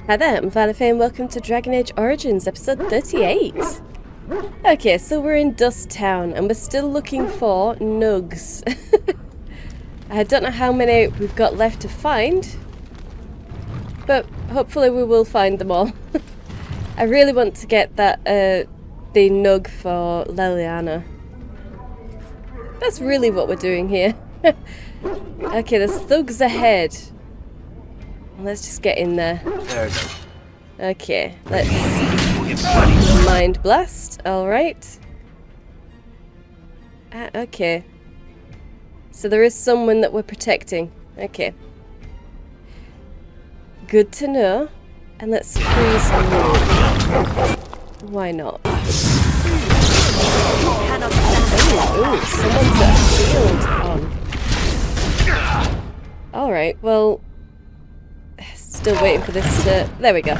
Hi there, I'm Vanafay and welcome to Dragon Age Origins, episode 38. Okay, so we're in Dust Town and we're still looking for nugs. I don't know how many we've got left to find, but hopefully we will find them all. I really want to get that, the nug for Leliana. That's really what we're doing here. Okay, there's thugs ahead. Let's just get in there. There it goes. Okay, let's mind blast. Alright. Okay. So there is someone that we're protecting. Okay. Good to know. And let's freeze him. Why not? Ooh, someone's got a shield on. Alright, well... Still waiting for this to... There we go.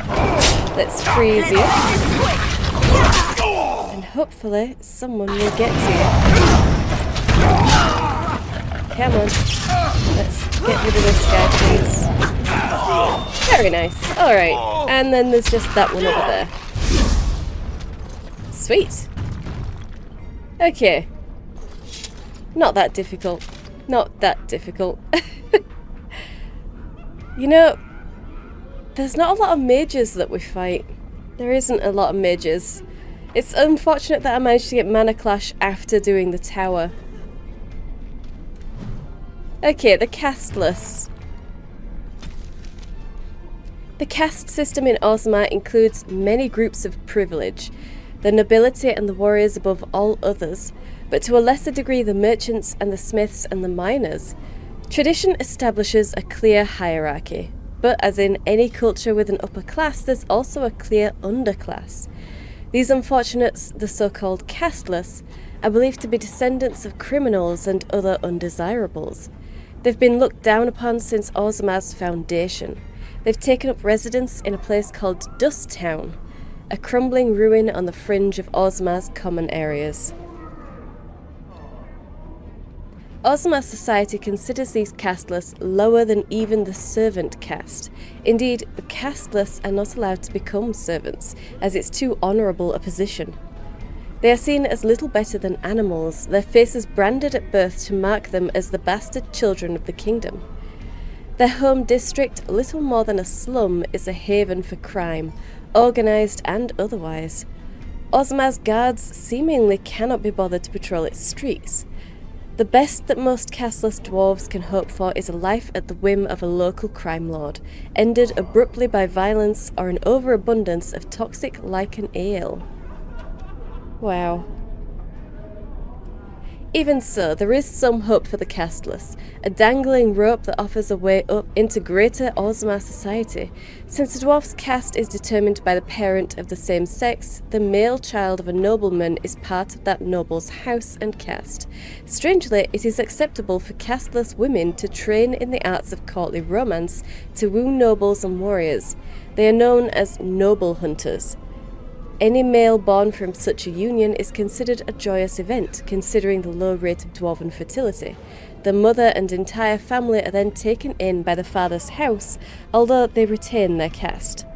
Let's freeze you. And hopefully someone will get to you. Come on. Let's get rid of this guy, please. Very nice. Alright. And then there's just that one over there. Sweet. Okay. Not that difficult. Not that difficult. You know... There's not a lot of mages that we fight. There isn't a lot of mages. It's unfortunate that I managed to get Mana Clash after doing the tower. Okay, the castless. The caste system in Orzammar includes many groups of privilege, the nobility and the warriors above all others, but to a lesser degree the merchants and the smiths and the miners. Tradition establishes a clear hierarchy. But as in any culture with an upper class, there's also a clear underclass. These unfortunates, the so-called casteless, are believed to be descendants of criminals and other undesirables. They've been looked down upon since Orzammar's foundation. They've taken up residence in a place called Dust Town, a crumbling ruin on the fringe of Orzammar's common areas. Orzammar society considers these casteless lower than even the servant caste. Indeed, the casteless are not allowed to become servants, as it's too honourable a position. They are seen as little better than animals, their faces branded at birth to mark them as the bastard children of the kingdom. Their home district, little more than a slum, is a haven for crime, organised and otherwise. Orzammar's guards seemingly cannot be bothered to patrol its streets. The best that most casteless dwarves can hope for is a life at the whim of a local crime lord, ended abruptly by violence or an overabundance of toxic lichen ale. Wow. Even so, there is some hope for the casteless, a dangling rope that offers a way up into greater Orzammar society. Since a dwarf's caste is determined by the parent of the same sex, the male child of a nobleman is part of that noble's house and caste. Strangely, it is acceptable for casteless women to train in the arts of courtly romance to woo nobles and warriors. They are known as noble hunters. Any male born from such a union is considered a joyous event, considering the low rate of dwarven fertility. The mother and entire family are then taken in by the father's house, although they retain their caste.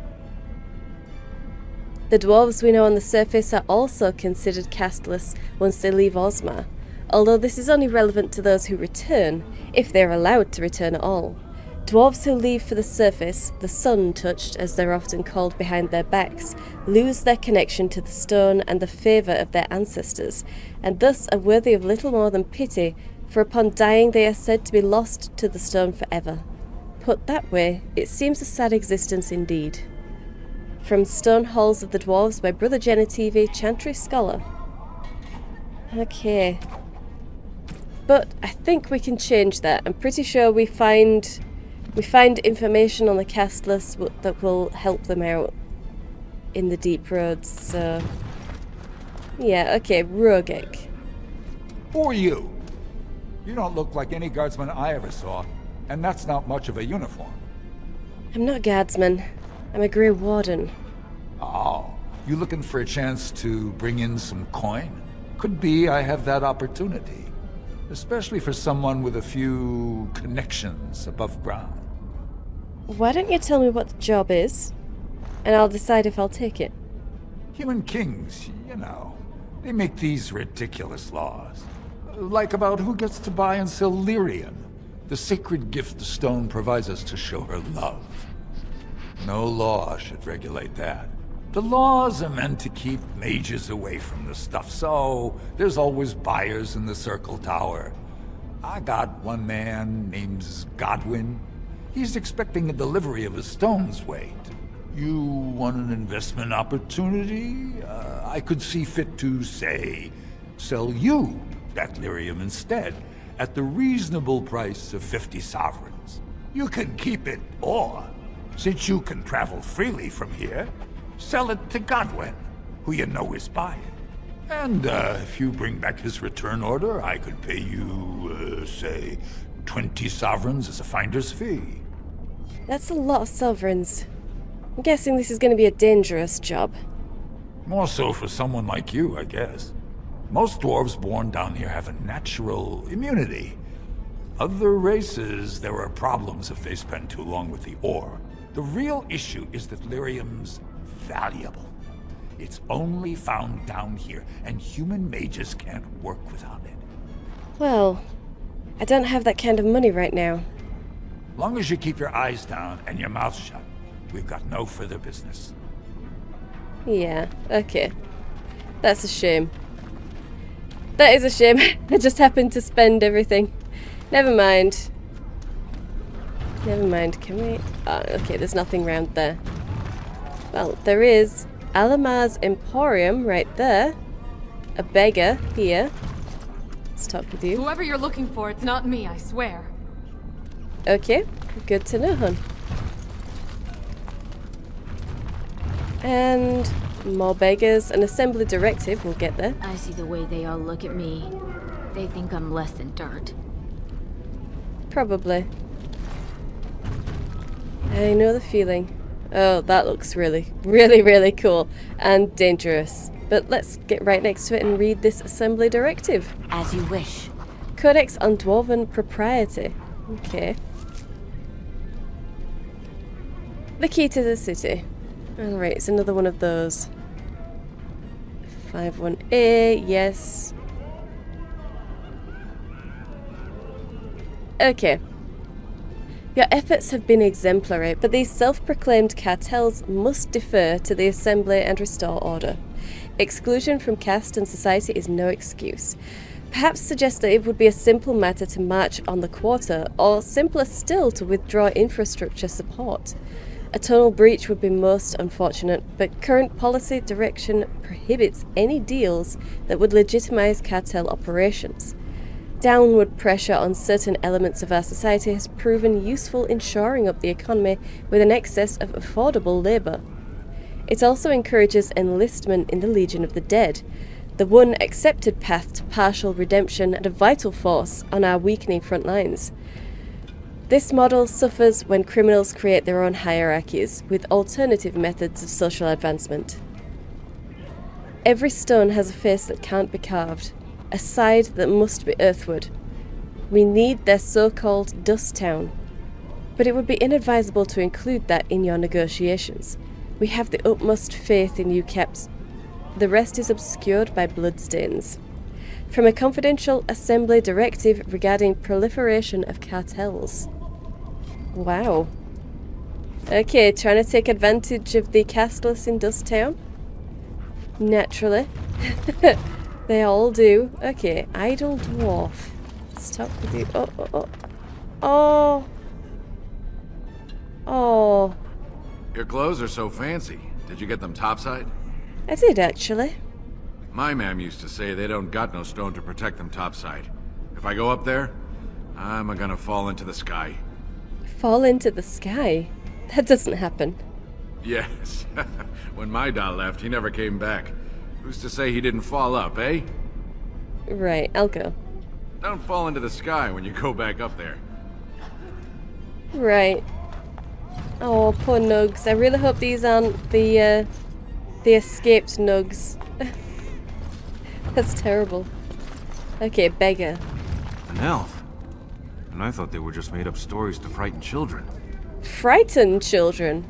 The dwarves we know on the surface are also considered casteless once they leave Orzammar, although this is only relevant to those who return, if they are allowed to return at all. Dwarves who leave for the surface, the sun-touched as they're often called behind their backs, lose their connection to the stone and the favour of their ancestors, and thus are worthy of little more than pity, for upon dying they are said to be lost to the stone forever. Put that way, it seems a sad existence indeed. From Stone Halls of the Dwarves by Brother Genitivi, Chantry Scholar. Okay. But I think we can change that. I'm pretty sure we find information on the casteless that will help them out in the deep roads, so... Yeah, okay, Rogek. Who are you? You don't look like any guardsman I ever saw, and that's not much of a uniform. I'm not a guardsman. I'm a Grey Warden. Oh, you looking for a chance to bring in some coin? Could be I have that opportunity. Especially for someone with a few connections above ground. Why don't you tell me what the job is? and I'll decide if I'll take it. Human kings, you know, they make these ridiculous laws. Like about who gets to buy and sell lyrium, the sacred gift the stone provides us to show her love. No law should regulate that. The laws are meant to keep mages away from the stuff, so there's always buyers in the Circle Tower. I got one man named Godwin. He's expecting a delivery of his stone's weight. You want an investment opportunity? I could see fit to, say, sell you that lyrium instead, at the reasonable price of 50 sovereigns. You can keep it, or, since you can travel freely from here, sell it to Godwin, who you know is buying. And if you bring back his return order, I could pay you, say, 20 sovereigns as a finder's fee. That's a lot of sovereigns. I'm guessing this is going to be a dangerous job. More so for someone like you, I guess. Most dwarves born down here have a natural immunity. Other races, there are problems if they spend too long with the ore. The real issue is that lyrium's valuable. It's only found down here, and human mages can't work without it. Well, I don't have that kind of money right now. Long as you keep your eyes down and your mouth shut, we've got no further business. Yeah, okay. That's a shame. That is a shame. I just happened to spend everything. Never mind. Never mind, can we... Oh, okay, there's nothing round there. Well, there is Alamar's Emporium right there. A beggar here. Let's talk with you. Whoever you're looking for, it's not me, I swear. Okay, good to know, hon. And more beggars. An assembly directive, we'll get there. I see the way they all look at me. They think I'm less than dirt. Probably. I know the feeling. Oh, that looks really, really cool and dangerous. But let's get right next to it and read this assembly directive. As you wish. Codex on Dwarven Propriety. Okay. The key to the city. Alright, it's another one of those. 51A, yes. Okay. Your efforts have been exemplary, but these self-proclaimed cartels must defer to the Assembly and restore order. Exclusion from caste and society is no excuse. Perhaps suggest that it would be a simple matter to march on the quarter, or simpler still to withdraw infrastructure support. A tunnel breach would be most unfortunate, but current policy direction prohibits any deals that would legitimize cartel operations. Downward pressure on certain elements of our society has proven useful in shoring up the economy with an excess of affordable labour. It also encourages enlistment in the Legion of the Dead, the one accepted path to partial redemption and a vital force on our weakening front lines. This model suffers when criminals create their own hierarchies with alternative methods of social advancement. Every stone has a face that can't be carved, a side that must be earthward. We need their so-called dust town, but it would be inadvisable to include that in your negotiations. We have the utmost faith in you, Caps. The rest is obscured by bloodstains. From a confidential assembly directive regarding proliferation of cartels. Wow. Okay, trying to take advantage of the casteless in Dust Town? Naturally. They all do. Okay, idle dwarf. Let's talk with you. Oh. Oh. Your clothes are so fancy. Did you get them topside? I did, actually. My mam used to say they don't got no stone to protect them topside. If I go up there, I'm gonna fall into the sky. Fall into the sky? That doesn't happen. Yes. When my dad left, he never came back. Who's to say he didn't fall up, eh? Right, I'll go. Don't fall into the sky when you go back up there. Right. Oh, poor Nugs. I really hope these aren't the escaped Nugs. That's terrible. Okay, beggar. An elf? And I thought they were just made up stories to frighten children. Frighten children?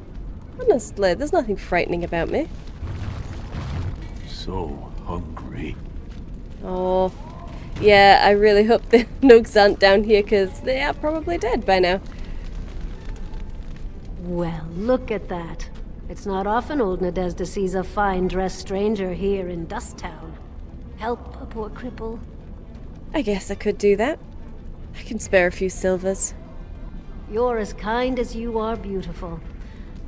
Honestly, there's nothing frightening about me. So hungry. Oh, yeah, I really hope the nugs aren't down here, because they are probably dead by now. Well, look at that. It's not often old Nadezhda sees a fine-dressed stranger here in Dusttown. Help a poor cripple. I guess I could do that. I can spare a few silvers. You're as kind as you are beautiful.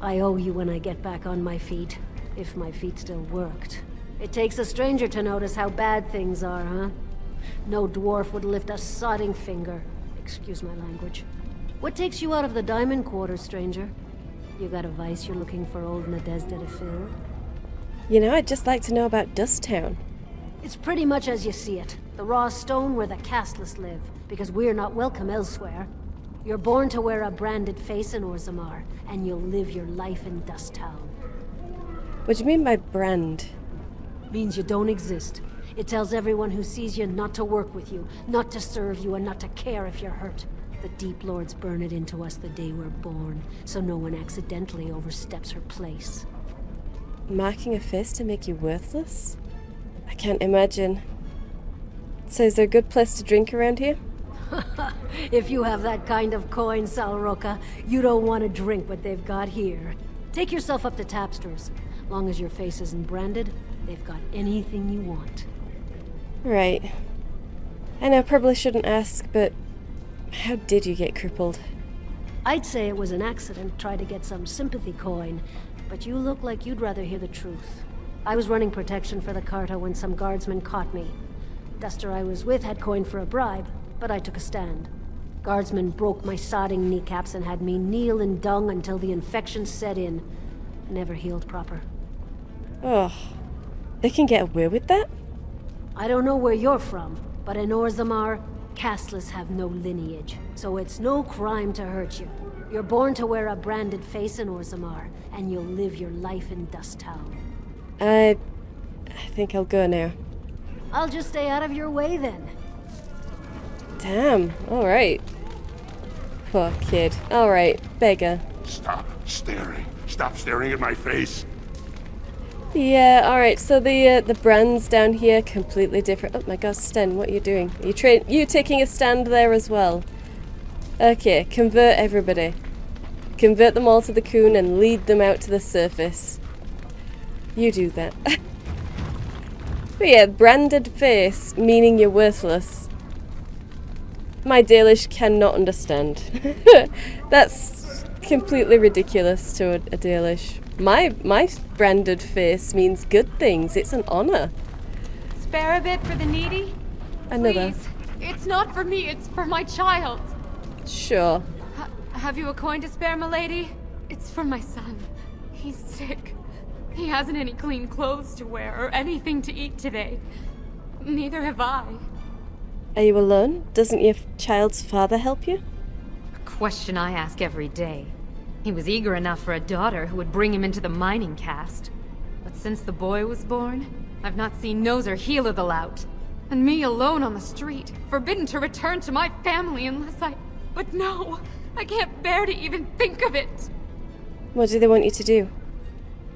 I owe you when I get back on my feet. If my feet still worked. It takes a stranger to notice how bad things are, huh? No dwarf would lift a sodding finger. Excuse my language. What takes you out of the Diamond Quarters, stranger? You got a vice you're looking for old Nadezhda to fill? You know, I'd just like to know about Dusttown. It's pretty much as you see it. The raw stone where the casteless live, because we're not welcome elsewhere. You're born to wear a branded face in Orzammar, and you'll live your life in Dusttown. What do you mean by brand? Means you don't exist. It tells everyone who sees you not to work with you, not to serve you, and not to care if you're hurt. The Deep Lords burn it into us the day we're born, so no one accidentally oversteps her place. Marking a face to make you worthless? I can't imagine. So is there a good place to drink around here? If you have that kind of coin, Salroka, you don't want to drink what they've got here. Take yourself up to Tapster's. Long as your face isn't branded, they've got anything you want. Right. I know I probably shouldn't ask, but how did you get crippled? I'd say it was an accident, try to get some sympathy coin, but you look like you'd rather hear the truth. I was running protection for the Carta when some guardsmen caught me. Duster I was with had coin for a bribe, but I took a stand. Guardsmen broke my sodding kneecaps and had me kneel in dung until the infection set in. Never healed proper. Oh, they can get away with that? I don't know where you're from, but in Orzammar, casteless have no lineage, so it's no crime to hurt you. You're born to wear a branded face in Orzammar, and you'll live your life in Dusttown. I think I'll go now. I'll just stay out of your way then. Damn, alright. Poor kid. Alright, beggar. Stop staring. Stop staring at my face. Yeah, alright, so the brands down here completely different. Oh my god, Sten, what are you doing? Are you taking a stand there as well? Okay, convert everybody. Convert them all to the Coon and lead them out to the surface. You do that. But yeah, branded face, meaning you're worthless. My Dalish cannot understand. That's completely ridiculous to a Dalish. My branded face means good things. It's an honor. Spare a bit for the needy? Another. Please. It's not for me, it's for my child. Sure. Have you a coin to spare, milady? It's for my son. He's sick. He hasn't any clean clothes to wear or anything to eat today. Neither have I. Are you alone? Doesn't your child's father help you? A question I ask every day. He was eager enough for a daughter who would bring him into the mining caste. But since the boy was born, I've not seen nose or heel of the lout. And me alone on the street, forbidden to return to my family unless I... But no! I can't bear to even think of it! What do they want you to do?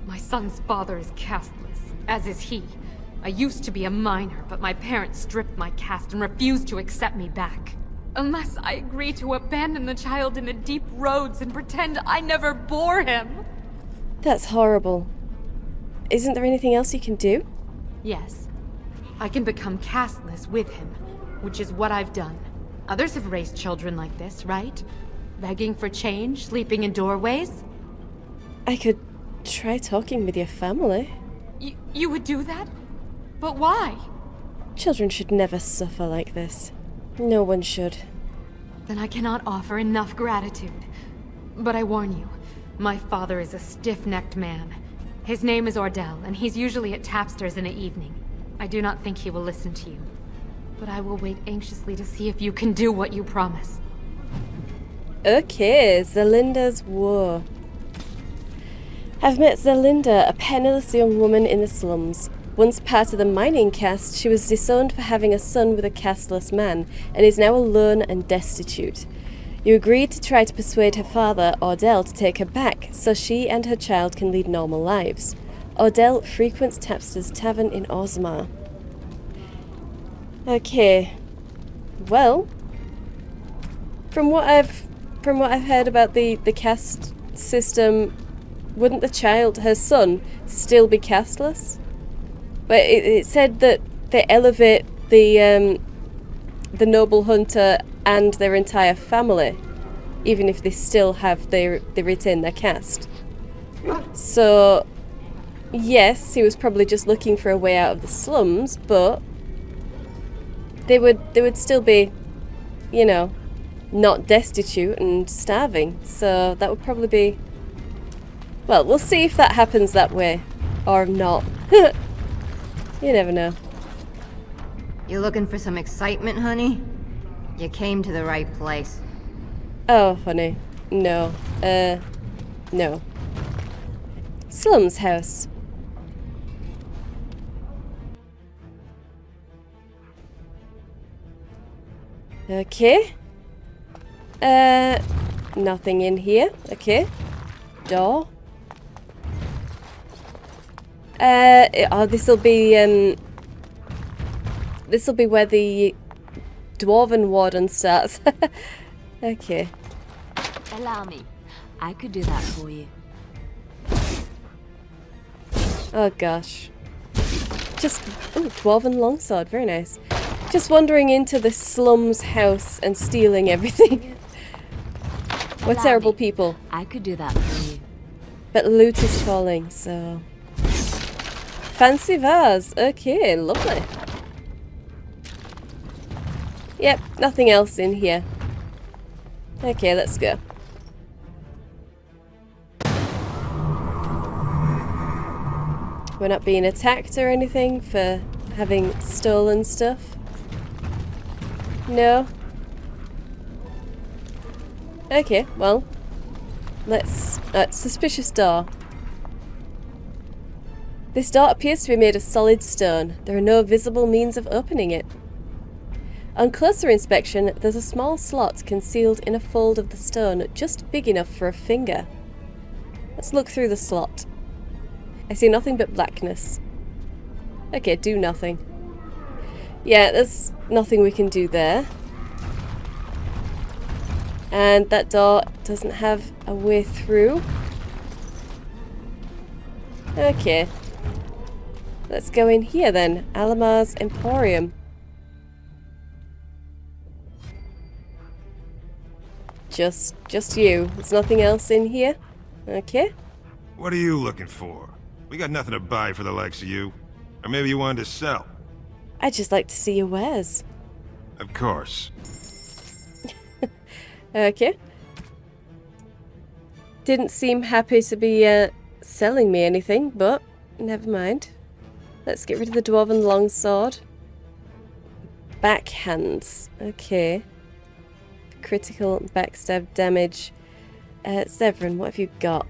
My son's father is casteless, as is he. I used to be a miner, but my parents stripped my caste and refused to accept me back. Unless I agree to abandon the child in the deep roads and pretend I never bore him. That's horrible. Isn't there anything else you can do? Yes. I can become casteless with him, which is what I've done. Others have raised children like this, right? Begging for change, sleeping in doorways? I could try talking with your family. You would do that? But why? Children should never suffer like this. No one should. Then I cannot offer enough gratitude. But I warn you, my father is a stiff-necked man. His name is Ordell, and he's usually at Tapster's in the evening. I do not think he will listen to you. But I will wait anxiously to see if you can do what you promise. Okay, Zelinda's War. I've met Zelinda, a penniless young woman in the slums. Once part of the mining caste, she was disowned for having a son with a casteless man, and is now alone and destitute. You agreed to try to persuade her father, Ordell, to take her back, so she and her child can lead normal lives. Ordell frequents Tapster's tavern in Orzammar. Okay. Well, from what I've heard about the caste system, wouldn't the child, her son, still be casteless? But it said that they elevate the noble hunter and their entire family, even if they still have they retain their caste. So, yes, he was probably just looking for a way out of the slums, but they would still be, you know, not destitute and starving. So that would probably be. Well, we'll see if that happens that way, or not. You never know. You looking for some excitement, honey? You came to the right place. Oh, honey. No. No. Slums house. Okay. Nothing in here. Okay. Door. This'll be where the Dwarven Warden starts. Okay. Allow me. I could do that for you. Oh gosh. Just Dwarven longsword, very nice. Just wandering into the slums house and stealing everything. We're terrible people. I could do that for you. But loot is falling, so. Fancy vase. Okay, lovely. Yep, nothing else in here. Okay, let's go. We're not being attacked or anything for having stolen stuff. No. Okay, well. Let's... suspicious door. This door appears to be made of solid stone. There are no visible means of opening it. On closer inspection, there's a small slot concealed in a fold of the stone just big enough for a finger. Let's look through the slot. I see nothing but blackness. Okay, do nothing. Yeah, there's nothing we can do there. And that door doesn't have a way through. Okay. Let's go in here then. Alamar's Emporium. Just you. There's nothing else in here? Okay. What are you looking for? We got nothing to buy for the likes of you. Or maybe you wanted to sell. I'd just like to see your wares. Of course. Okay. Didn't seem happy to be selling me anything, but never mind. Let's get rid of the Dwarven Longsword. Backhands. Okay. Critical backstab damage. Zevran, what have you got?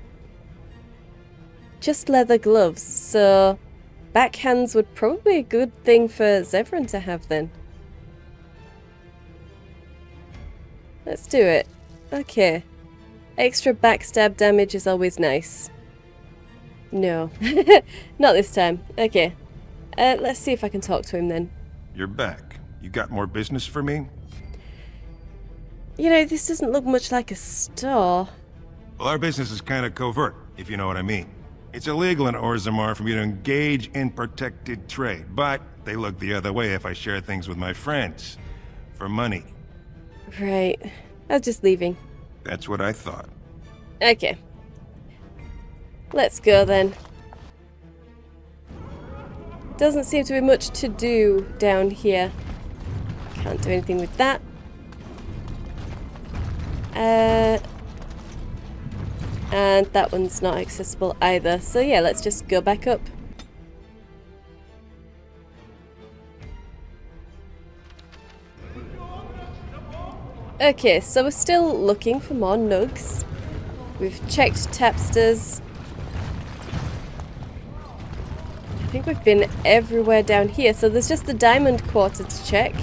Just leather gloves, so backhands would probably be a good thing for Zevran to have then. Let's do it. Okay. Extra backstab damage is always nice. No. Not this time. Okay. Let's see if I can talk to him then. You're back. You got more business for me? You know, this doesn't look much like a store. Well, our business is kind of covert, if you know what I mean. It's illegal in Orzammar for me to engage in protected trade, but they look the other way if I share things with my friends. For money. Right. I was just leaving. That's what I thought. Okay. Let's go then. Doesn't seem to be much to do down here. Can't do anything with that. And that one's not accessible either. So yeah, let's just go back up. Okay, so we're still looking for more nugs. We've checked Tapster's. I think we've been everywhere down here. So there's just the Diamond Quarter to check.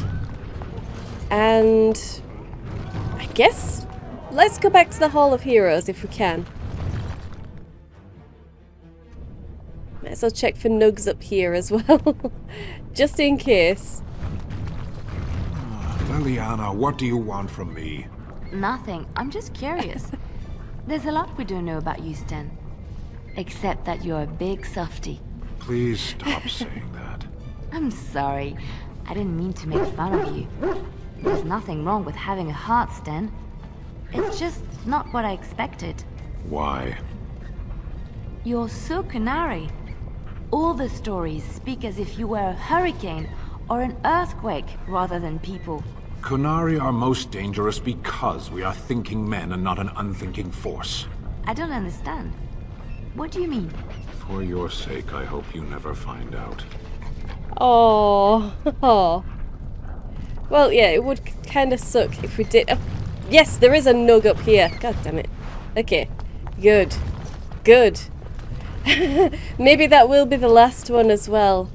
And I guess let's go back to the Hall of Heroes if we can. Might as well check for nugs up here as well. Just in case. Liliana, what do you want from me? Nothing. I'm just curious. There's a lot we don't know about you, Sten. Except that you're a big softie. Please stop saying that. I'm sorry. I didn't mean to make fun of you. There's nothing wrong with having a heart, Sten. It's just not what I expected. Why? You're so canary. All the stories speak as if you were a hurricane or an earthquake rather than people. Kunari are most dangerous because we are thinking men and not an unthinking force. I don't understand. What do you mean? For your sake, I hope you never find out. Oh. Well, yeah, it would kind of suck if we did. Oh, yes, there is a nug up here. God damn it. Okay. Good. Good. Maybe that will be the last one as well.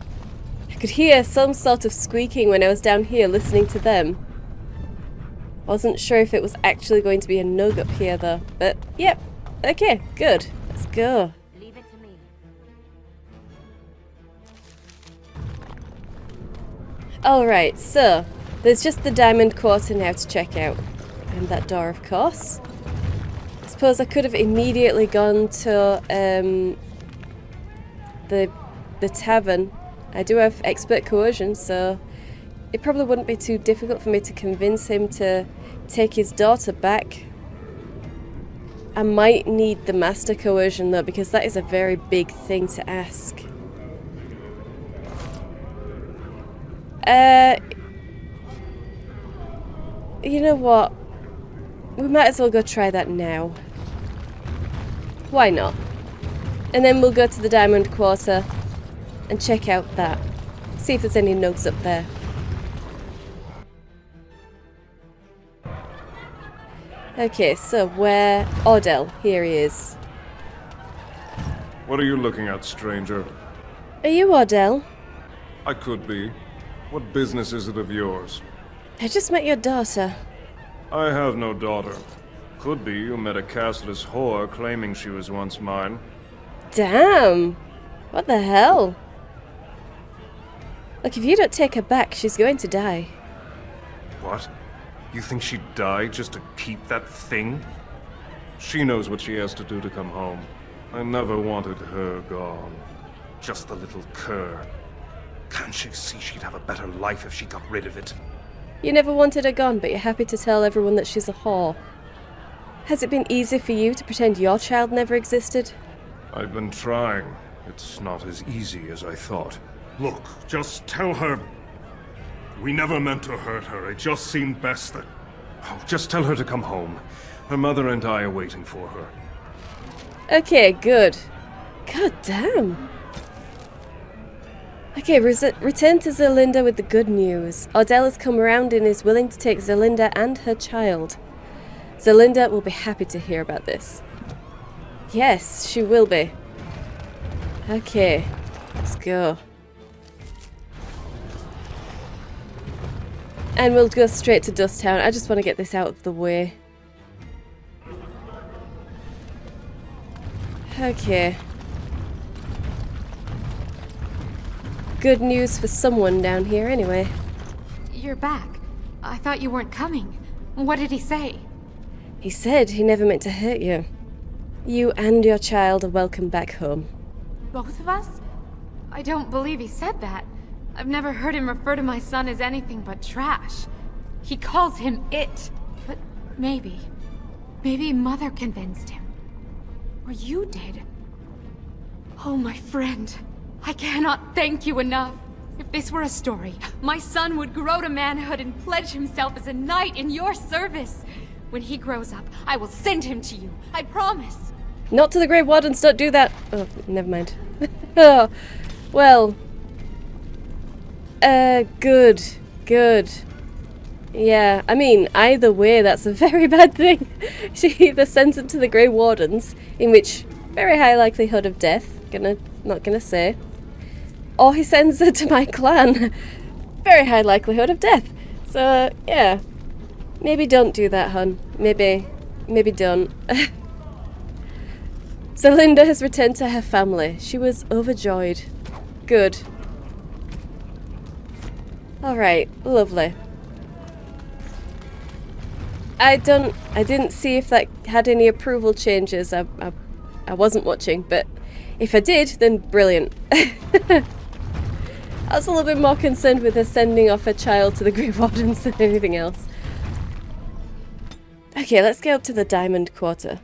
I could hear some sort of squeaking when I was down here listening to them. Wasn't sure if it was actually going to be a nug up here though. But, yep. Okay, good. Let's go. Leave it to me. Alright, so there's just the Diamond Quarter now to check out. And that door, of course. I suppose I could have immediately gone to the tavern. I do have expert coercion, so it probably wouldn't be too difficult for me to convince him to take his daughter back. I might need the master coercion though, because that is a very big thing to ask. You know what? We might as well go try that now. Why not? And then we'll go to the Diamond Quarter and check out that. See if there's any nugs up there. Okay, so where... Ordell, here he is. What are you looking at, stranger? Are you Ordell? I could be. What business is it of yours? I just met your daughter. I have no daughter. Could be you met a castless whore claiming she was once mine. Damn! What the hell? Look, if you don't take her back, she's going to die. What? You think she'd die just to keep that thing? She knows what she has to do to come home. I never wanted her gone. Just the little cur. Can't she see she'd have a better life if she got rid of it? You never wanted her gone, but you're happy to tell everyone that she's a whore. Has it been easy for you to pretend your child never existed? I've been trying. It's not as easy as I thought. Look, just tell her... We never meant to hurt her. It just seemed best that... Oh, just tell her to come home. Her mother and I are waiting for her. Okay, good. God damn. Okay, return to Zelinda with the good news. Ordell has come around and is willing to take Zelinda and her child. Zelinda will be happy to hear about this. Yes, she will be. Okay, let's go. And we'll go straight to Dust Town. I just want to get this out of the way. Okay. Good news for someone down here anyway. You're back. I thought you weren't coming. What did he say? He said he never meant to hurt you. You and your child are welcome back home. Both of us? I don't believe he said that. I've never heard him refer to my son as anything but trash. He calls him it. But maybe Mother convinced him. Or you did. Oh, my friend. I cannot thank you enough. If this were a story, my son would grow to manhood and pledge himself as a knight in your service. When he grows up, I will send him to you. I promise. Not to the Grey Wardens, don't do that. Oh, never mind. Oh, well. Good. Good. Yeah, I mean, either way, that's a very bad thing. She either sends him to the Grey Wardens, in which very high likelihood of death, not gonna say, or he sends her to my clan, very high likelihood of death. So, yeah. Maybe don't do that, hun. Maybe maybe don't. Zelinda has returned to her family. She was overjoyed. Good. Alright, lovely. I didn't see if that had any approval changes. I wasn't watching, but if I did, then brilliant. I was a little bit more concerned with her sending off her child to the Grey Wardens than anything else. Okay, let's get up to the Diamond Quarter.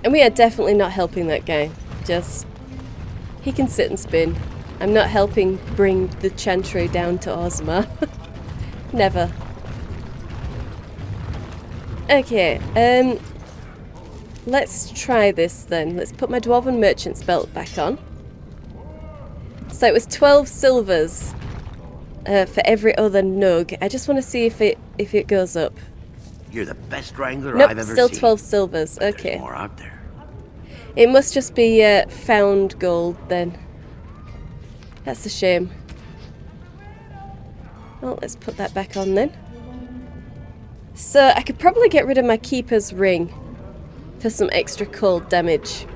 And we are definitely not helping that guy. Just, he can sit and spin. I'm not helping bring the Chantry down to Orzammar. Never. Okay, let's try this then. Let's put my Dwarven Merchant's belt back on. So it was 12 silvers for every other nug. I just want to see if it goes up. You're the best wrangler Nope, I've ever still seen. 12 silvers. Okay. There's more out there. It must just be found gold then. That's a shame. Well, let's put that back on then. So I could probably get rid of my Keeper's Ring for some extra cold damage.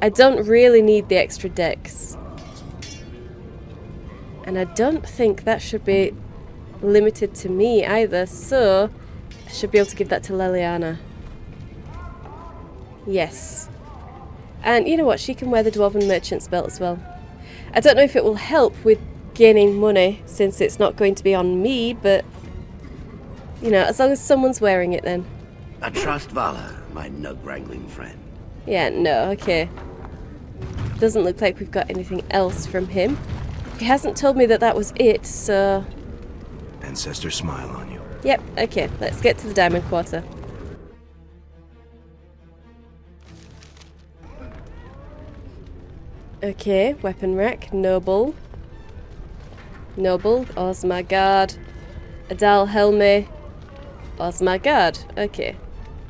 I don't really need the extra dex. And I don't think that should be limited to me either, so I should be able to give that to Leliana. Yes. And you know what, she can wear the Dwarven Merchant's belt as well. I don't know if it will help with gaining money, since it's not going to be on me, but you know, as long as someone's wearing it then. I trust Vala, my nug wrangling friend. Yeah, no, okay. Doesn't look like we've got anything else from him. He hasn't told me that that was it, so... Ancestors smile on you. Yep, okay, let's get to the Diamond Quarter. Okay, weapon rack, noble. Noble, Orzammar Guard. Adal Helme. Orzammar Guard, okay.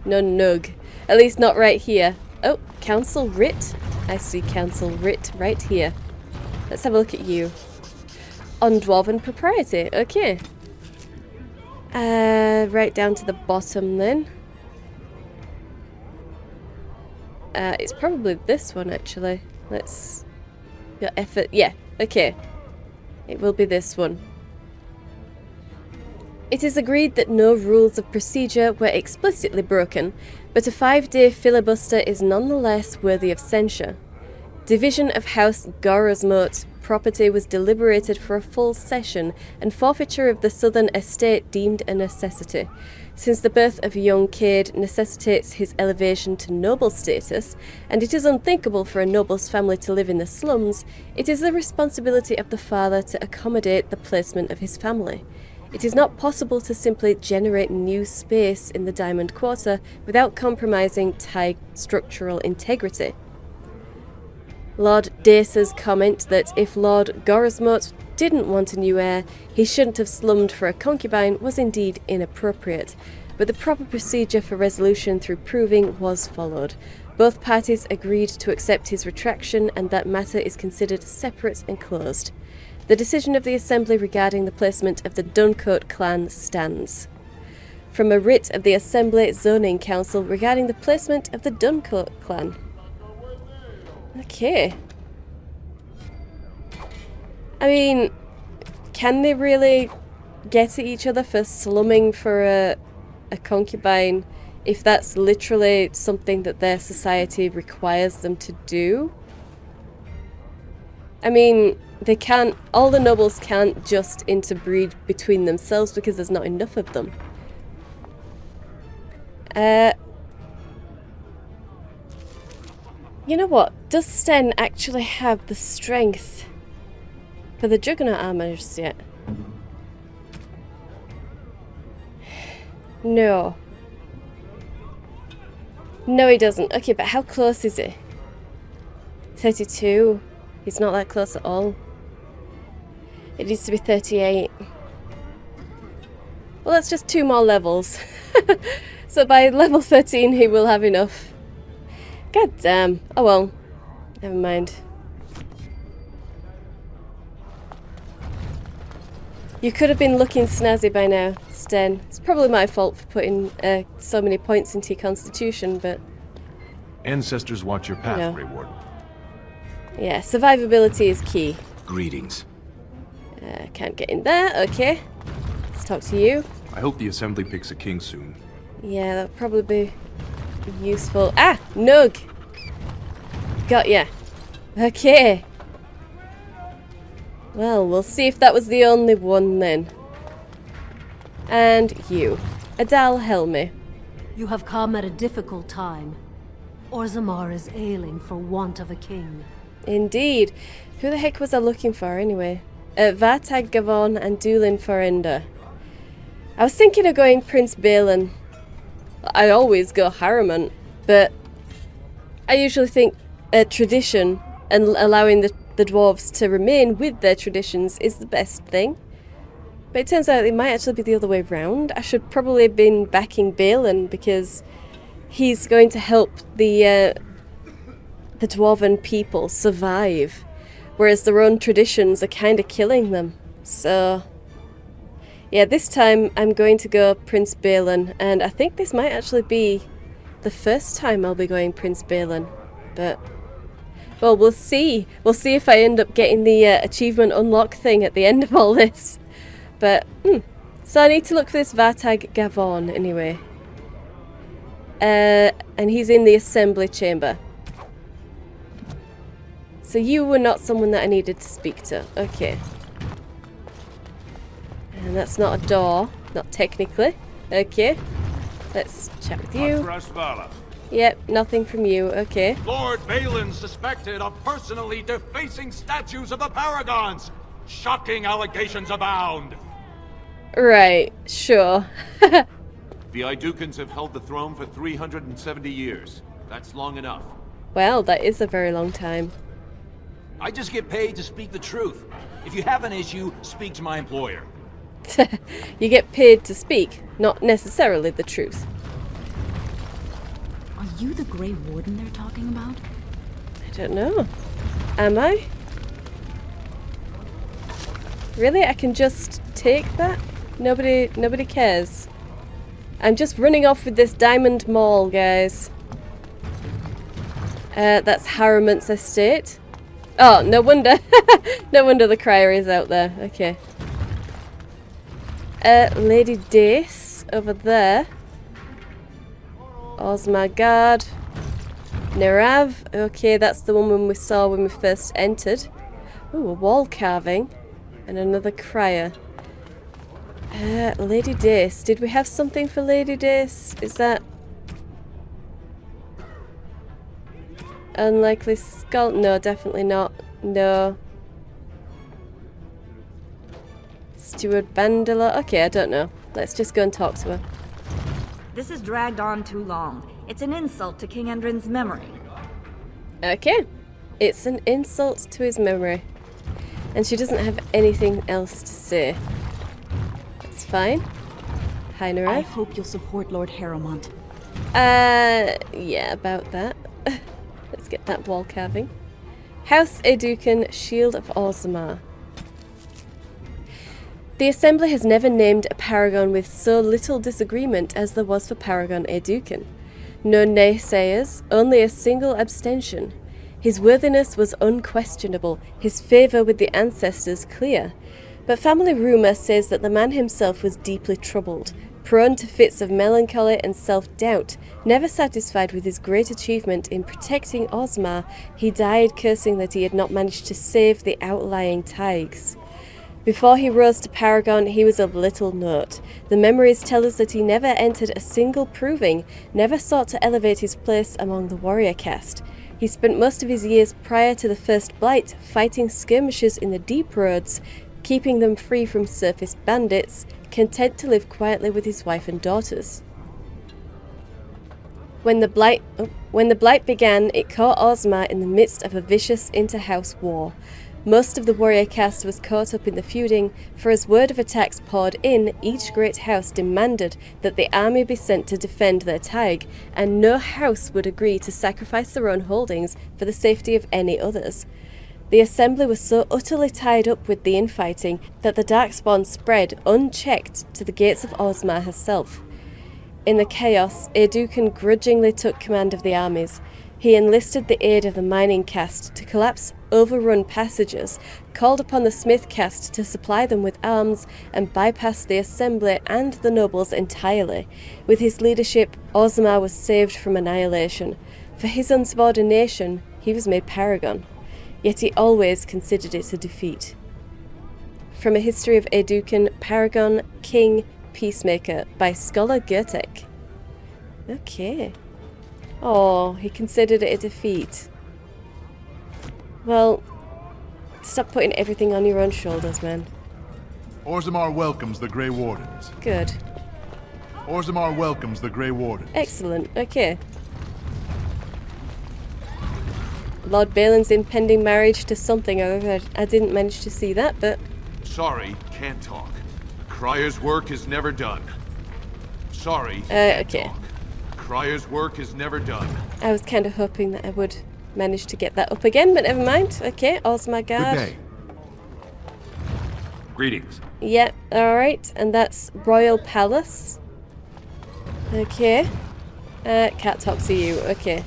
No nug. At least not right here. Oh, Council Writ. I see Council Writ right here. Let's have a look at you. On Dwarven Propriety, okay. Right down to the bottom then. It's probably this one actually. Let's... Your effort, yeah, okay. It will be this one. It is agreed that no rules of procedure were explicitly broken, but a 5-day filibuster is nonetheless worthy of censure. Division of House Gorosmote property was deliberated for a full session, and forfeiture of the southern estate deemed a necessity. Since the birth of young Cade necessitates his elevation to noble status, and it is unthinkable for a noble's family to live in the slums, it is the responsibility of the father to accommodate the placement of his family. It is not possible to simply generate new space in the Diamond Quarter without compromising tie structural integrity. Lord Dace's comment that if Lord Gorosmote didn't want a new heir, he shouldn't have slummed for a concubine was indeed inappropriate, but the proper procedure for resolution through proving was followed. Both parties agreed to accept his retraction, and that matter is considered separate and closed. The decision of the Assembly regarding the placement of the Duncoat clan stands. From a writ of the Assembly Zoning Council regarding the placement of the Duncoat clan. Okay. I mean, can they really get at each other for slumming for a concubine if that's literally something that their society requires them to do? I mean, they can't, all the nobles can't just interbreed between themselves because there's not enough of them. You know what? Does Sten actually have the strength for the Juggernaut armor just yet? No. No, he doesn't. Okay, but how close is he? 32. He's not that close at all. It needs to be 38. Well, that's just 2 more levels. So by level 13, he will have enough. God damn. Oh well. Never mind. You could have been looking snazzy by now, Sten. It's probably my fault for putting so many points into your constitution, but... Ancestors watch your path, No. Grey Warden. Yeah, survivability is key. Greetings. Can't get in there, okay. Let's talk to you. I hope the Assembly picks a king soon. Yeah, that'll probably be useful. Ah! Nug! Got ya. Okay. Well, we'll see if that was the only one then. And you. Adal Helmi. You have come at a difficult time. Orzammar is ailing for want of a king. Indeed. Who the heck was I looking for anyway? Vartag Gavon and Dulin Forenda. I was thinking of going Prince Balin. I always go Harriman, but I usually think tradition and allowing the dwarves to remain with their traditions is the best thing. But it turns out it might actually be the other way round. I should probably have been backing Balin because he's going to help the dwarven people survive, whereas their own traditions are kind of killing them. So, yeah, this time I'm going to go Prince Balin, and I think this might actually be the first time I'll be going Prince Balin. But, well, we'll see. We'll see if I end up getting the achievement unlock thing at the end of all this. But, so I need to look for this Vartag Gavon anyway. And he's in the assembly chamber. So you were not someone that I needed to speak to. Okay. And that's not a door. Not technically. Okay. Let's chat with you. Yep, nothing from you. Okay. Lord Balin suspected of personally defacing statues of the Paragons. Shocking allegations abound. Right, sure. The Idukans have held the throne for 370 years. That's long enough. Well, that is a very long time. I just get paid to speak the truth. If you have an issue, speak to my employer. You get paid to speak, not necessarily the truth. Are you the Grey Warden they're talking about? I don't know. Am I? Really? I can just take that? Nobody cares. I'm just running off with this diamond maul, guys. That's Harriman's estate. Oh, no wonder. No wonder the crier is out there. Okay. Lady Dace over there. Orzammar Guard. Nerav. Okay, that's the woman we saw when we first entered. Ooh, a wall carving. And another crier. Lady Dace. Did we have something for Lady Dace? Is that... Unlikely skull? No, definitely not. No. Steward Bandela? Okay, I don't know. Let's just go and talk to her. This has dragged on too long. It's an insult to King Endrin's memory. Okay. It's an insult to his memory. And she doesn't have anything else to say. That's fine. Hi, Nora. I hope you'll support Lord Harrowmont. Yeah, about that. Let's get that wall carving. House Educan, Shield of Orzammar. The Assembly has never named a paragon with so little disagreement as there was for Paragon Educan. No naysayers, only a single abstention. His worthiness was unquestionable, his favour with the ancestors clear. But family rumour says that the man himself was deeply troubled, prone to fits of melancholy and self-doubt. Never satisfied with his great achievement in protecting Orzammar, he died cursing that he had not managed to save the outlying Taigs. Before he rose to Paragon, he was of little note. The memories tell us that he never entered a single proving, never sought to elevate his place among the warrior caste. He spent most of his years prior to the first Blight fighting skirmishes in the deep roads, keeping them free from surface bandits, content to live quietly with his wife and daughters. When the Blight began, it caught Orzammar in the midst of a vicious inter-house war. Most of the warrior caste was caught up in the feuding, for as word of attacks poured in, each great house demanded that the army be sent to defend their Taig, and no house would agree to sacrifice their own holdings for the safety of any others. The assembly was so utterly tied up with the infighting that the darkspawn spread unchecked to the gates of Ozma herself. In the chaos, Aeducan grudgingly took command of the armies. He enlisted the aid of the mining caste to collapse overrun passages, called upon the smith caste to supply them with arms, and bypassed the assembly and the nobles entirely. With his leadership, Ozma was saved from annihilation. For his insubordination, he was made paragon. Yet he always considered it a defeat. From A History of Aeducan, Paragon, King, Peacemaker by scholar Goethe. Okay. Oh, he considered it a defeat. Well, stop putting everything on your own shoulders, man. Orzammar welcomes the Grey Wardens. Good. Orzammar welcomes the Grey Wardens. Excellent, okay. Lord Balin's impending marriage to something or other. I didn't manage to see that, but... Sorry, can't talk. Crier's work is never done. Sorry, okay. Crier's work is never done. I was kind of hoping that I would manage to get that up again, but never mind. Okay, Ozma Guard. Good day. Greetings. Yeah, alright. And that's Royal Palace. Okay. Can't talk to you. Okay.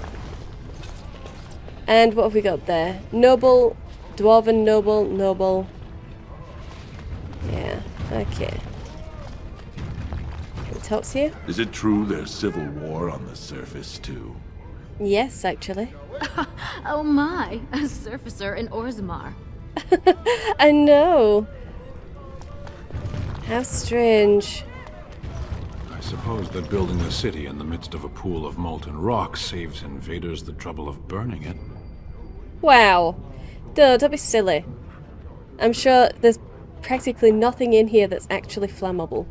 And what have we got there? Noble, Dwarven Noble, Noble. Yeah, okay. Can we talk to you? Is it true there's civil war on the surface, too? Yes, actually. Oh my, a surfacer in Orzammar. I know. How strange. I suppose that building a city in the midst of a pool of molten rock saves invaders the trouble of burning it. Wow. Duh, don't be silly. I'm sure there's practically nothing in here that's actually flammable.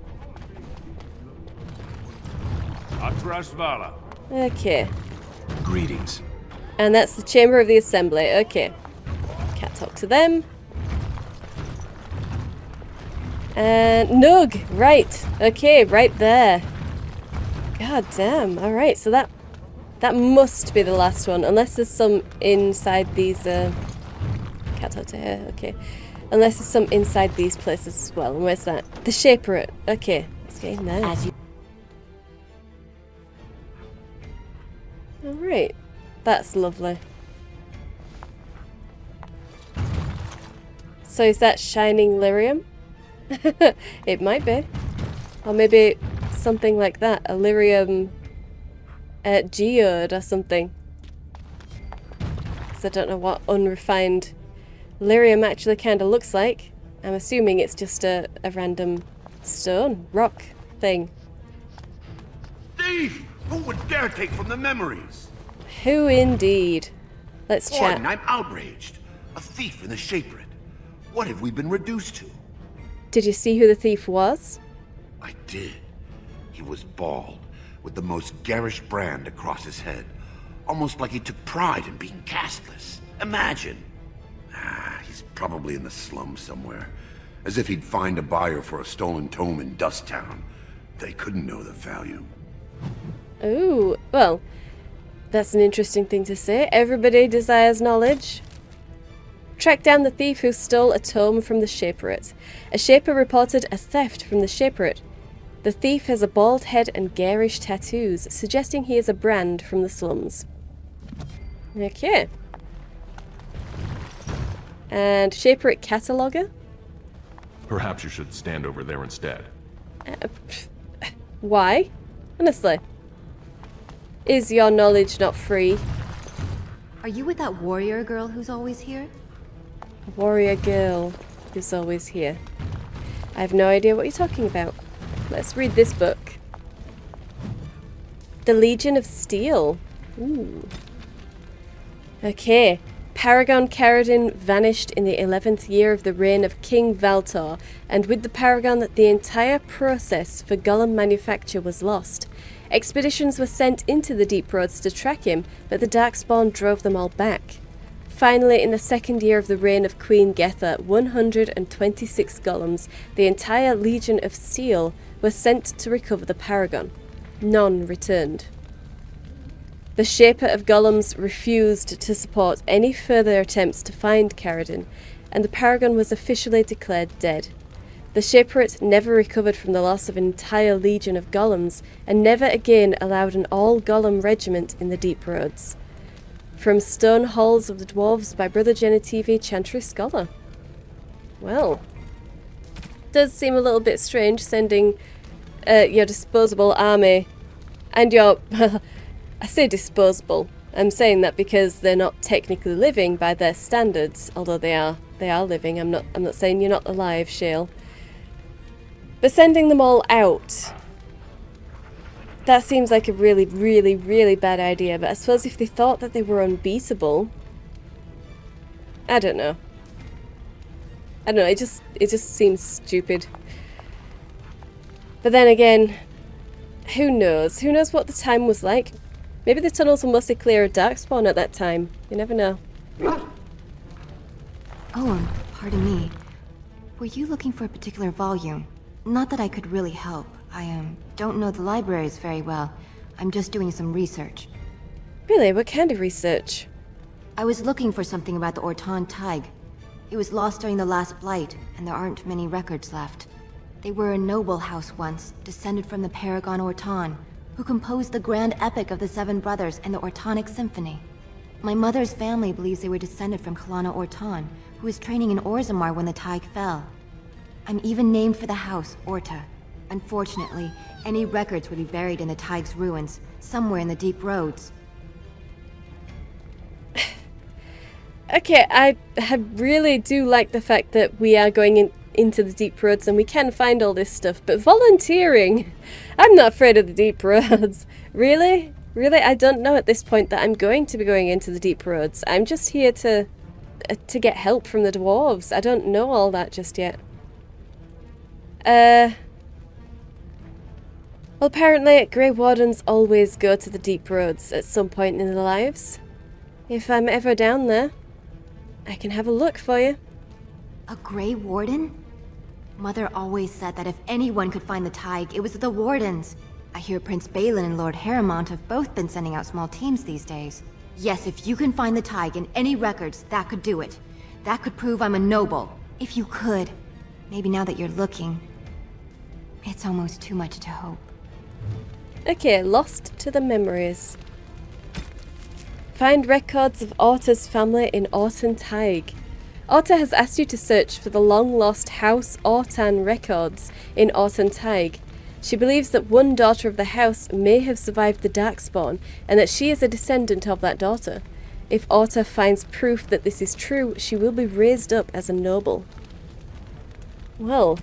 Atrasvala. Okay. Greetings. And that's the Chamber of the Assembly. Okay. Can't talk to them. And Nug! Right. Okay, right there. God damn. Alright, so that must be the last one. Unless there's some inside these... Can't talk to her. Okay. Unless there's some inside these places as well. And where's that? The Shaperate. Okay. Let's get in there. Alright. That's lovely. So is that shining lyrium? It might be. Or maybe something like that. A lyrium geode or something. Because I don't know what unrefined lyrium actually kind of looks like. I'm assuming it's just a random stone, rock thing. Thief! Who would dare take from the memories? Who indeed? Let's chat. Warden, I'm outraged. A thief in the Shaperate. What have we been reduced to? Did you see who the thief was? I did. He was bald, with the most garish brand across his head. Almost like he took pride in being casteless. Imagine. He's probably in the slums somewhere. As if he'd find a buyer for a stolen tome in Dust Town. They couldn't know the value. Ooh, well, that's an interesting thing to say. Everybody desires knowledge. Track down the thief who stole a tome from the Shaperate. A Shaper reported a theft from the Shaperate. The thief has a bald head and garish tattoos, suggesting he is a brand from the slums. Okay. And Shaperate cataloger? Perhaps you should stand over there instead. Why? Honestly. Is your knowledge not free? Are you with that warrior girl who's always here? A warrior girl who's always here. I have no idea what you're talking about. Let's read this book. The Legion of Steel. Ooh. Okay. Paragon Caradin vanished in the 11th year of the reign of King Valtor, and with the Paragon the entire process for golem manufacture was lost. Expeditions were sent into the Deep Roads to track him, but the Darkspawn drove them all back. Finally, in the 2nd year of the reign of Queen Getha, 126 golems, the entire Legion of Steel, were sent to recover the Paragon. None returned. The Shaper of Golems refused to support any further attempts to find Ferelden, and the Paragon was officially declared dead. The Shaperate never recovered from the loss of an entire legion of golems, and never again allowed an all-golem regiment in the Deep Roads. From Stone Halls of the Dwarves by Brother Genitivi, Chantry Scholar. Well, does seem a little bit strange sending your disposable army and your... I say disposable. I'm saying that because they're not technically living by their standards, although they are living. I'm not saying you're not alive, Shale. But sending them all out, that seems like a really, really, really bad idea. But I suppose if they thought that they were unbeatable, I don't know. It just seems stupid. But then again, who knows? Who knows what the time was like? Maybe the tunnels were mostly clear of darkspawn at that time. You never know. Oh, pardon me. Were you looking for a particular volume? Not that I could really help. I don't know the libraries very well. I'm just doing some research. Really? What kind of research? I was looking for something about the Orton Tig. It was lost during the last Blight, and there aren't many records left. They were a noble house once, descended from the Paragon Orton, who composed the grand epic of the Seven Brothers and the Ortonic Symphony. My mother's family believes they were descended from Kalana Orton, who was training in Orzammar when the Tig fell. I'm even named for the house, Orta. Unfortunately, any records would be buried in the Tig's ruins, somewhere in the Deep Roads. Okay, I really do like the fact that we are going into the Deep Roads and we can find all this stuff, but volunteering? I'm not afraid of the Deep Roads. Really? Really? I don't know at this point that I'm going to be going into the Deep Roads. I'm just here to get help from the dwarves. I don't know all that just yet. Well, apparently Grey Wardens always go to the Deep Roads at some point in their lives. If I'm ever down there, I can have a look for you. A Grey Warden? Mother always said that if anyone could find the Tig, it was the Wardens. I hear Prince Balin and Lord Heremont have both been sending out small teams these days. Yes, if you can find the Tig in any records, that could do it. That could prove I'm a noble. If you could. Maybe now that you're looking. It's almost too much to hope. Okay, lost to the memories. Find records of Orta's family in Orton Tig. Orta has asked you to search for the long-lost House Ortan records in Orton Tig. She believes that one daughter of the house may have survived the darkspawn, and that she is a descendant of that daughter. If Orta finds proof that this is true, she will be raised up as a noble. Well,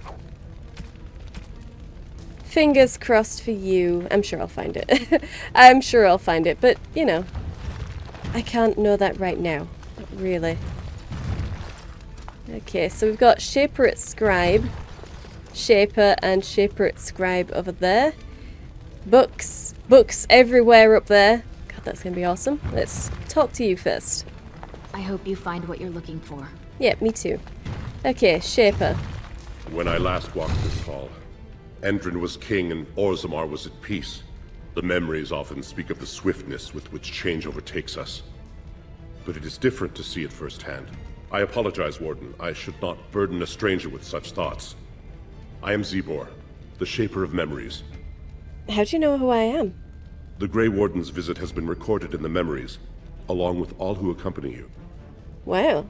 fingers crossed for you. I'm sure I'll find it. I'm sure I'll find it, but, you know, I can't know that right now. Not really. Okay, so we've got Shaperate Scribe, Shaper and Shaperate Scribe over there. Books everywhere up there. God, that's going to be awesome. Let's talk to you first. I hope you find what you're looking for. Yeah, me too. Okay, Shaper. When I last walked this hall, Endrin was king and Orzammar was at peace. The memories often speak of the swiftness with which change overtakes us. But it is different to see it firsthand. I apologize, Warden. I should not burden a stranger with such thoughts. I am Zebor, the Shaper of Memories. How do you know who I am? The Grey Warden's visit has been recorded in the memories, along with all who accompany you. Wow.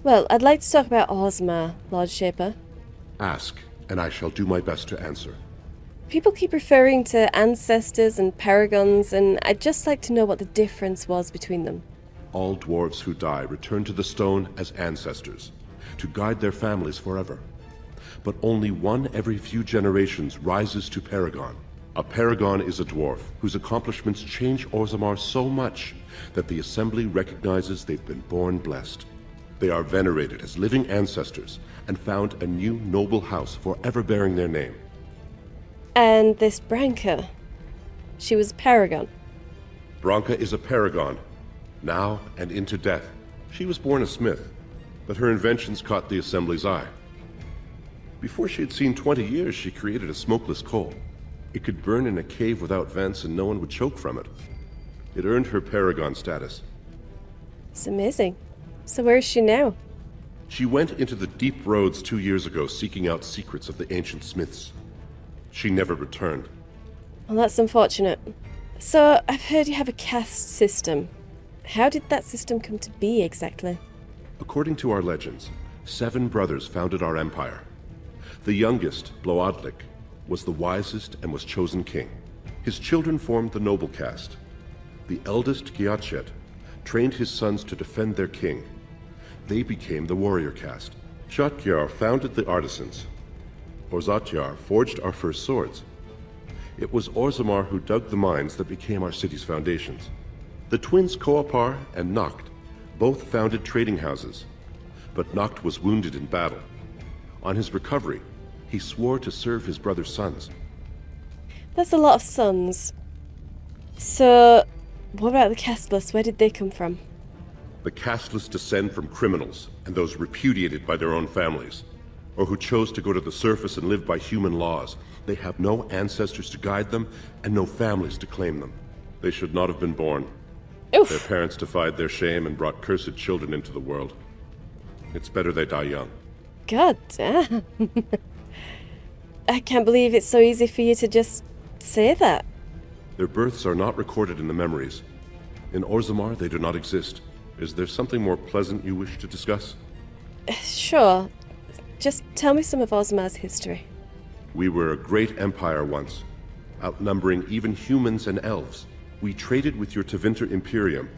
Well, I'd like to talk about Orzammar, Lord Shaper. Ask, and I shall do my best to answer. People keep referring to ancestors and paragons, and I'd just like to know what the difference was between them. All dwarves who die return to the stone as ancestors, to guide their families forever. But only one every few generations rises to paragon. A paragon is a dwarf whose accomplishments change Orzammar so much that the Assembly recognizes they've been born blessed. They are venerated as living ancestors and found a new noble house forever bearing their name. And this Branka, she was a paragon. Branka is a paragon, now and into death. She was born a smith, but her inventions caught the Assembly's eye. Before she had seen 20 years, she created a smokeless coal. It could burn in a cave without vents and no one would choke from it. It earned her paragon status. It's amazing. So where is she now? She went into the deep roads 2 years ago seeking out secrets of the ancient smiths. She never returned. Well, that's unfortunate. So, I've heard you have a caste system. How did that system come to be exactly? According to our legends, 7 brothers founded our empire. The youngest, Bloadlik, was the wisest and was chosen king. His children formed the noble caste. The eldest, Giachet, trained his sons to defend their king. They became the warrior caste. Shatgyar founded the artisans. Orzatyar forged our first swords. It was Orzammar who dug the mines that became our city's foundations. The twins Koapar and Noct both founded trading houses, but Noct was wounded in battle. On his recovery, he swore to serve his brother's sons. That's a lot of sons. So, what about the casteless? Where did they come from? The casteless descend from criminals and those repudiated by their own families, or who chose to go to the surface and live by human laws. They have no ancestors to guide them and no families to claim them. They should not have been born. Oof. Their parents defied their shame and brought cursed children into the world. It's better they die young. God damn. I can't believe it's so easy for you to just say that. Their births are not recorded in the memories. In Orzammar, they do not exist. Is there something more pleasant you wish to discuss? Sure. Just tell me some of Orzammar's history. We were a great empire once, outnumbering even humans and elves. We traded with your Tevinter Imperium,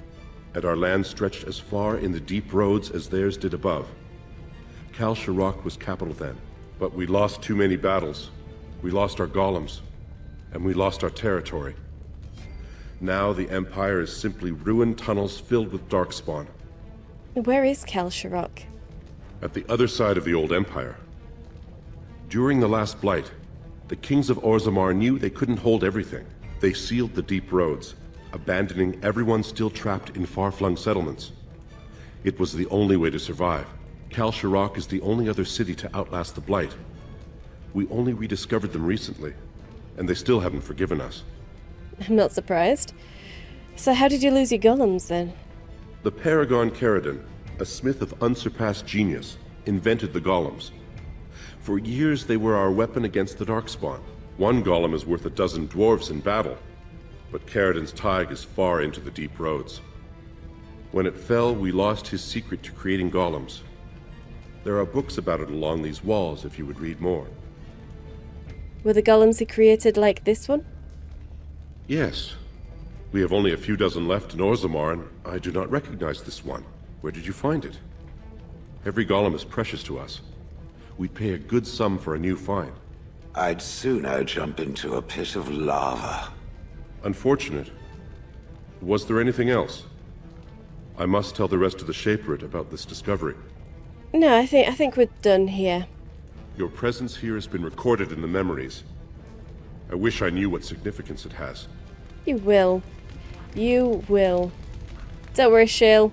and our land stretched as far in the deep roads as theirs did above. Kal Sharok was capital then, but we lost too many battles. We lost our golems, and we lost our territory. Now the Empire is simply ruined tunnels filled with darkspawn. Where is Kal Sharok? At the other side of the old Empire. During the last Blight, the kings of Orzammar knew they couldn't hold everything. They sealed the deep roads, abandoning everyone still trapped in far-flung settlements. It was the only way to survive. Kal Sharok is the only other city to outlast the Blight. We only rediscovered them recently, and they still haven't forgiven us. I'm not surprised. So how did you lose your golems then? The Paragon Ferelden, a smith of unsurpassed genius, invented the golems. For years they were our weapon against the darkspawn. One golem is worth 12 dwarves in battle, but Ferelden's Tig is far into the deep roads. When it fell, we lost his secret to creating golems. There are books about it along these walls if you would read more. Were the golems he created like this one? Yes. We have only a few dozen left in Orzammar, and I do not recognize this one. Where did you find it? Every golem is precious to us. We'd pay a good sum for a new find. I'd sooner jump into a pit of lava. Unfortunate. Was there anything else? I must tell the rest of the Shaperate about this discovery. No, I think we're done here. Your presence here has been recorded in the memories. I wish I knew what significance it has. You will. You will. Don't worry, Shale.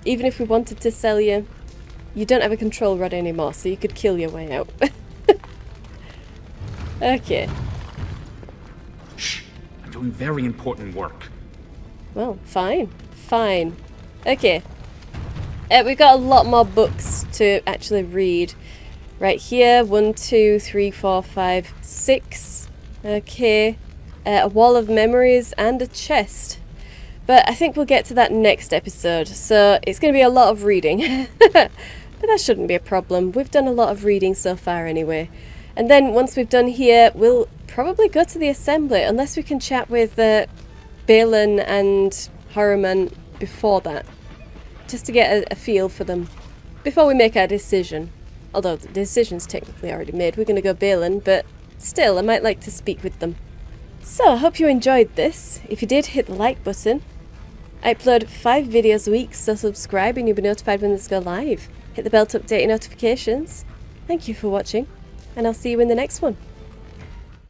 Even if we wanted to sell you, you don't have a control rod anymore, so you could kill your way out. Okay. Shh. I'm doing very important work. Well, fine. Fine. Okay. We've got a lot more books to actually read. Right here, 1, 2, 3, 4, 5, 6. Okay. A wall of memories and a chest. But I think we'll get to that next episode, so it's going to be a lot of reading. But that shouldn't be a problem. We've done a lot of reading so far anyway. And then once we've done here, we'll probably go to the assembly, unless we can chat with Balin and Horriman before that. Just to get a feel for them. Before we make our decision. Although the decision's technically already made. We're going to go Balin, but still, I might like to speak with them. So, I hope you enjoyed this. If you did, hit the like button. I upload 5 videos a week, so subscribe and you'll be notified when this go live. Hit the bell to update your notifications. Thank you for watching, and I'll see you in the next one.